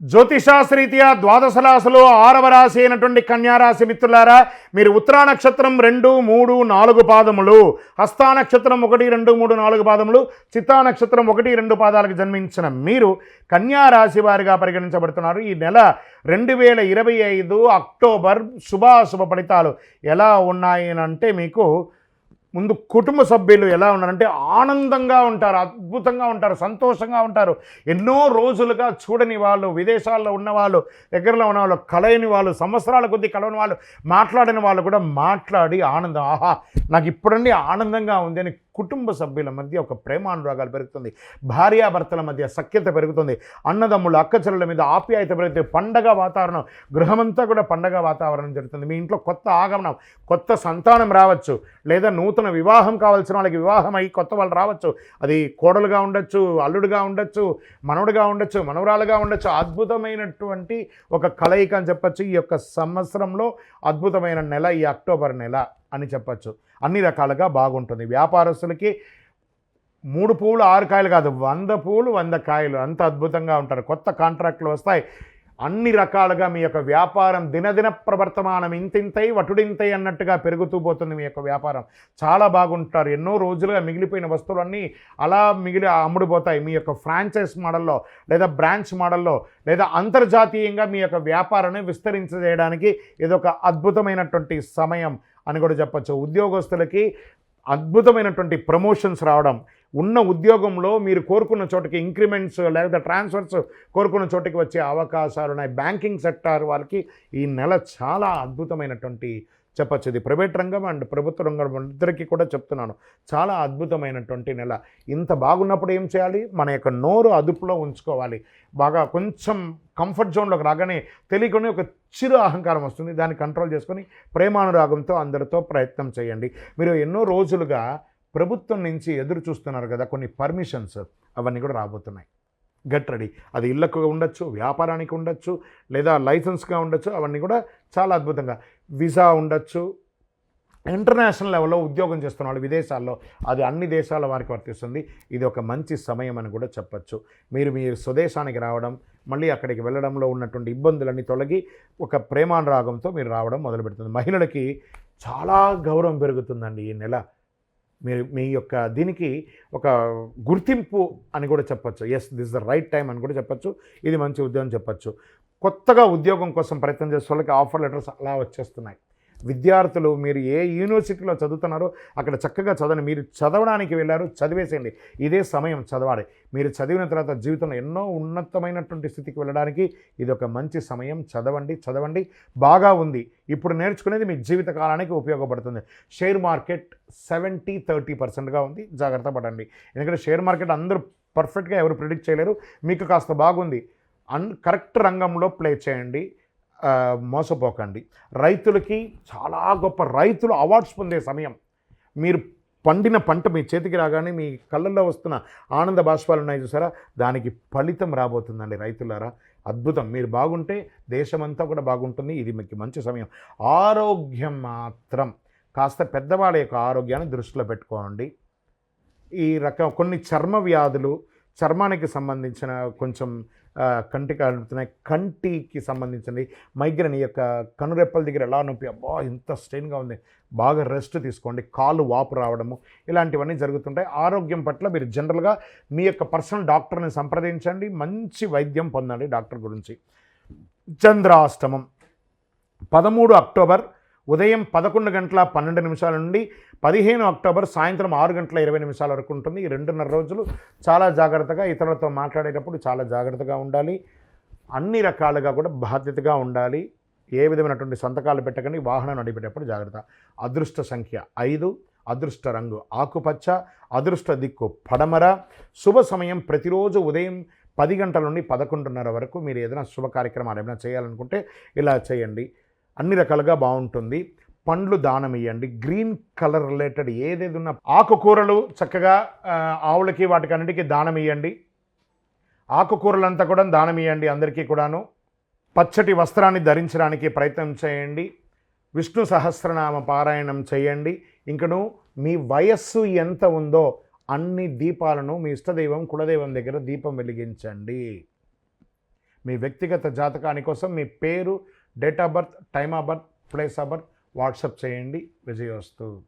జ్యోతిషాస్త్రీత్యా ద్వాదశ రాశిలో 6వ రాశి అయినటువంటి కన్యారాశి మిత్రులారా, మీరు ఉత్తరా నక్షత్రం 2, 3, 4 పాదములు, హస్తా నక్షత్రం 1, 2, 3, 4 పాదములు, చిత్తా నక్షత్రం 1, 2 పాదాలకు జన్మించిన మీరు కన్యారాశి వారిగా పరిగణించబడుతున్నారు. ఈ నెల 2025 అక్టోబర్ శుభాశుభ ఫలితాలు ఎలా ఉన్నాయి అంటే, మీకు ముందు కుటుంబ సభ్యులు ఎలా ఉన్నారంటే ఆనందంగా ఉంటారు, అద్భుతంగా ఉంటారు, సంతోషంగా ఉంటారు. ఎన్నో రోజులుగా చూడని వాళ్ళు, విదేశాల్లో ఉన్నవాళ్ళు, దగ్గరలో ఉన్నవాళ్ళు, కలయని వాళ్ళు, సంవత్సరాల కొద్దీ కలవని వాళ్ళు, మాట్లాడని వాళ్ళు కూడా మాట్లాడి ఆనందం, ఆహా నాకు ఇప్పుడండి ఆనందంగా ఉంది అని కుటుంబ సభ్యుల మధ్య ఒక ప్రేమానురాగాలు పెరుగుతుంది. భార్యాభర్తల మధ్య సఖ్యత పెరుగుతుంది. అన్నదమ్ములు అక్కచెల్లెల మీద ఆప్యాయత పెరుగుతుంది. పండగ వాతావరణం, గృహమంతా కూడా పండగ వాతావరణం జరుగుతుంది. మీ ఇంట్లో కొత్త ఆగమనం, కొత్త సంతానం రావచ్చు, లేదా నూతన వివాహం కావాల్సిన వాళ్ళకి వివాహం అయ్యి కొత్త వాళ్ళు రావచ్చు. అది కోడలుగా ఉండొచ్చు, అల్లుడుగా ఉండొచ్చు, మనవడుగా ఉండొచ్చు, మనవరాలుగా ఉండొచ్చు. అద్భుతమైనటువంటి ఒక కలయిక అని చెప్పచ్చు. ఈ యొక్క సంవత్సరంలో అద్భుతమైన నెల ఈ అక్టోబర్ నెల అని చెప్పచ్చు. అన్ని రకాలుగా బాగుంటుంది. వ్యాపారస్తులకి 3 పూలు 6 కాయలు కాదు, 100 పూలు 100 కాయలు, అంత అద్భుతంగా ఉంటారు. కొత్త కాంట్రాక్టులు వస్తాయి. అన్ని రకాలుగా మీ యొక్క వ్యాపారం దినదిన ప్రవర్తమానం ఇంతింతై వటుడింతై అన్నట్టుగా పెరుగుతూ పోతుంది. మీ యొక్క వ్యాపారం చాలా బాగుంటారు. ఎన్నో రోజులుగా మిగిలిపోయిన వస్తువులన్నీ అలా అమ్ముడుపోతాయి. మీ యొక్క ఫ్రాంచైజ్ మోడల్లో, లేదా బ్రాంచ్ మోడల్లో, లేదా అంతర్జాతీయంగా మీ యొక్క వ్యాపారాన్ని విస్తరించజేయడానికి ఇదొక అద్భుతమైనటువంటి సమయం అని కూడా చెప్పచ్చు. ఉద్యోగస్తులకి అద్భుతమైనటువంటి ప్రమోషన్స్ రావడం, ఉన్న ఉద్యోగంలో మీరు కోరుకున్న చోటికి ఇంక్రిమెంట్స్ లేదా ట్రాన్స్ఫర్స్ కోరుకున్న చోటికి వచ్చే అవకాశాలు ఉన్నాయి. బ్యాంకింగ్ సెక్టార్ వాళ్ళకి ఈ నెల చాలా అద్భుతమైనటువంటి చెప్పచ్చు. ఇది ప్రైవేట్ రంగం అండ్ ప్రభుత్వ రంగం ఇద్దరికీ కూడా చెప్తున్నాను, చాలా అద్భుతమైనటువంటి నెల. ఇంత బాగున్నప్పుడు ఏం చేయాలి? మన యొక్క నోరు అదుపులో ఉంచుకోవాలి. బాగా కొంచెం కంఫర్ట్ జోన్లోకి రాగానే తెలియకుండా ఒక చిరు అహంకారం వస్తుంది. దాన్ని కంట్రోల్ చేసుకొని ప్రేమానురాగంతో అందరితో ప్రయత్నం చేయండి. మీరు ఎన్నో రోజులుగా ప్రభుత్వం నుంచి ఎదురు చూస్తున్నారు కదా, కొన్ని పర్మిషన్స్ అవన్నీ కూడా రాబోతున్నాయి. Get ready. అది ఇళ్లకు ఉండొచ్చు, వ్యాపారానికి ఉండొచ్చు, లేదా లైసెన్స్గా ఉండొచ్చు. అవన్నీ కూడా చాలా అద్భుతంగా, వీసా ఉండొచ్చు. ఇంటర్నేషనల్ లెవెల్లో ఉద్యోగం చేస్తున్న వాళ్ళు విదేశాల్లో, అది అన్ని దేశాల వారికి వర్తిస్తుంది. ఇది ఒక మంచి సమయం అని కూడా చెప్పచ్చు. మీరు మీ స్వదేశానికి రావడం, మళ్ళీ అక్కడికి వెళ్ళడంలో ఉన్నటువంటి ఇబ్బందులన్నీ తొలగి ఒక ప్రేమానురాగంతో మీరు రావడం మొదలు పెడుతుంది. మహిళలకి చాలా గౌరవం పెరుగుతుందండి ఈ నెల. మీరు మీ యొక్క దీనికి ఒక గుర్తింపు అని కూడా చెప్పచ్చు. Yes, this the right time అని కూడా చెప్పచ్చు. ఇది మంచి ఉద్యోగం చెప్పచ్చు. కొత్తగా ఉద్యోగం కోసం ప్రయత్నం చేసే వాళ్ళకి ఆఫర్ లెటర్స్ అలా వచ్చేస్తున్నాయి. విద్యార్థులు మీరు ఏ యూనివర్సిటీలో చదువుతున్నారో అక్కడ చక్కగా చదవండి. మీరు చదవడానికి వెళ్ళారు, చదివేసేయండి. ఇదే సమయం చదవాలి. మీరు చదివిన తర్వాత జీవితంలో ఎన్నో ఉన్నతమైనటువంటి స్థితికి వెళ్ళడానికి ఇది ఒక మంచి సమయం. చదవండి. బాగా ఉంది. ఇప్పుడు నేర్చుకునేది మీ జీవిత కాలానికి ఉపయోగపడుతుంది. షేర్ మార్కెట్ 70-30%గా ఉంది. జాగ్రత్త పడండి. ఎందుకంటే షేర్ మార్కెట్ అందరూ పర్ఫెక్ట్గా ఎవరు ప్రిడిక్ట్ చేయలేరు. మీకు కాస్త బాగుంది. కరెక్ట్ రంగంలో ప్లే చేయండి, మోసపోకండి. రైతులకి చాలా గొప్ప, రైతులు అవార్డ్స్ పొందే సమయం. మీరు పండిన పంట మీ చేతికి రాగానే మీ కళ్ళల్లో వస్తున్న ఆనంద బాష్పాలు ఉన్నాయి చూసారా, దానికి ఫలితం రాబోతుందండి రైతులారా. అద్భుతం. మీరు బాగుంటే దేశమంతా కూడా బాగుంటుంది. ఇది మీకు మంచి సమయం. ఆరోగ్యం మాత్రం కాస్త పెద్దవాళ్ళ యొక్క ఆరోగ్యాన్ని దృష్టిలో పెట్టుకోండి. ఈ రకం కొన్ని చర్మ వ్యాధులు, చర్మానికి సంబంధించిన కొంచెం కంటికి అడుగుతున్నాయి, కంటికి సంబంధించింది మైగ్రేన్, ఈ యొక్క కనురెప్పల దగ్గర ఎలా నొప్పి, అబ్బా ఇంత స్ట్రెయిన్గా ఉంది, బాగా రెస్ట్ తీసుకోండి. కాలు వాపు రావడము ఇలాంటివన్నీ జరుగుతుంటాయి. ఆరోగ్యం పట్ల మీరు జనరల్గా మీ యొక్క పర్సనల్ డాక్టర్ని సంప్రదించండి. మంచి వైద్యం పొందండి డాక్టర్ గురించి. చంద్రాష్టమం 13 అక్టోబర్ ఉదయం 11:12 నుండి 15 అక్టోబర్ సాయంత్రం 6:20 వరకు ఉంటుంది. ఈ 2.5 రోజులు చాలా జాగ్రత్తగా, ఇతరులతో మాట్లాడేటప్పుడు చాలా జాగ్రత్తగా ఉండాలి. అన్ని రకాలుగా కూడా బాధ్యతగా ఉండాలి. ఏ విధమైనటువంటి సంతకాలు పెట్టకండి. వాహనం నడిపేటప్పుడు జాగ్రత్త. అదృష్ట సంఖ్య 5, అదృష్ట రంగు ఆకుపచ్చ, అదృష్ట దిక్కు పడమర. శుభ సమయం ప్రతిరోజు ఉదయం 10 గంటల నుండి 11:30 వరకు. మీరు ఏదైనా శుభ కార్యక్రమాలు ఏమైనా చేయాలనుకుంటే ఇలా చేయండి. అన్ని రకాలుగా బాగుంటుంది. పండ్లు దానం ఇవ్వండి. గ్రీన్ కలర్ రిలేటెడ్ ఏదేది ఉన్న ఆకుకూరలు చక్కగా ఆవులకి వాటికి అన్నిటికీ దానం ఇవ్వండి. ఆకుకూరలంతా కూడా దానం ఇవ్వండి అందరికీ కూడాను. పచ్చటి వస్త్రాన్ని ధరించడానికి ప్రయత్నం చేయండి. విష్ణు సహస్రనామ పారాయణం చేయండి. ఇంకను మీ వయస్సు ఎంత ఉందో అన్ని దీపాలను మీ ఇష్టదైవం కులదైవం దగ్గర దీపం వెలిగించండి. మీ వ్యక్తిగత జాతకాని కోసం మీ పేరు, date of birth, time of birth, place of birth WhatsApp చేయండి. విజయోస్తు.